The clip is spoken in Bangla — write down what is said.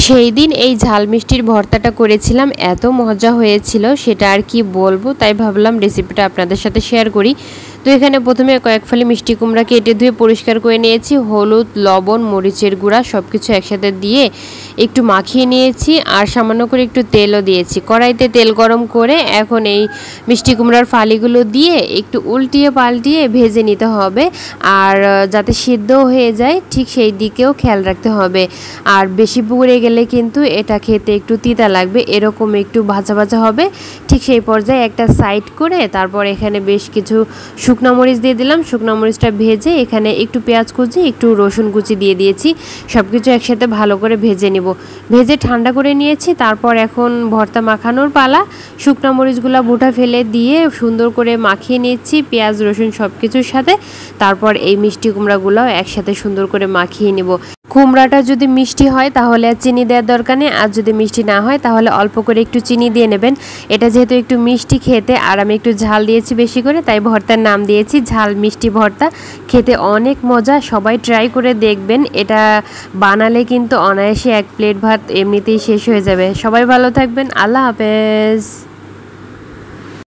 সেই দিন এই ঝাল মিষ্টির ভর্তাটা করেছিলাম, এত মজা হয়েছিল সেটা আর কি বলবো। তাই ভাবলাম রেসিপিটা আপনাদের সাথে শেয়ার করি। তো এখানে প্রথমে কয়েক ফালি মিষ্টি কুমড়া কেটে ধুয়ে পরিষ্কার করে নিয়েছি। হলুদ, লবণ, মরিচের গুঁড়া সব কিছু একসাথে দিয়ে একটু মাখিয়ে নিয়েছি আর সামান্য করে একটু তেলও দিয়েছি। কড়াইতে তেল গরম করে এখন এই মিষ্টি কুমড়ার ফালিগুলো দিয়ে একটু উল্টিয়ে পাল্টিয়ে ভেজে নিতে হবে, আর যাতে সিদ্ধ হয়ে যায় ঠিক সেই দিকেও খেয়াল রাখতে হবে। আর বেশি পুড়ে গেলে কিন্তু এটা খেতে একটু তিতা লাগবে, এরকম একটু ভাজা ভাজা হবে। ঠিক সেই পর্যায়ে একটা সাইড করে তারপর এখানে বেশ কিছু শুকনো মরিচ দিয়ে দিলাম। শুকনো মরিচটা ভেজে এখানে একটু পেঁয়াজ কুচি, একটু রসুন কুচি দিয়ে দিয়েছি। সব কিছু একসাথে ভালো করে ভেজে নিব। ভেজে ঠান্ডা করে নিয়েছি। তারপর এখন ভর্তা মাখানোর পালা। শুকনো মরিচগুলো বুটা ফেলে দিয়ে সুন্দর করে মাখিয়ে নিচ্ছি পেঁয়াজ রসুন সব কিছুর সাথে। তারপর এই মিষ্টি কুমড়াগুলোও একসাথে সুন্দর করে মাখিয়ে নিব। কুমড়াটা যদি মিষ্টি হয় তাহলে আর চিনি দেওয়ার দরকার নেই, আর যদি মিষ্টি না হয় তাহলে অল্প করে একটু চিনি দিয়ে নেবেন। এটা যেহেতু একটু মিষ্টি খেতে, আর আমি একটু ঝাল দিয়েছি বেশি করে, তাই ভর্তার নাম দিয়েছি ঝাল মিষ্টি ভর্তা। খেতে অনেক মজা, সবাই ট্রাই করে দেখবেন। এটা বানালে কিন্তু অনায়াসে এক প্লেট ভাত এমনিতেই শেষ হয়ে যাবে। সবাই ভালো থাকবেন, আল্লাহ হাফেজ।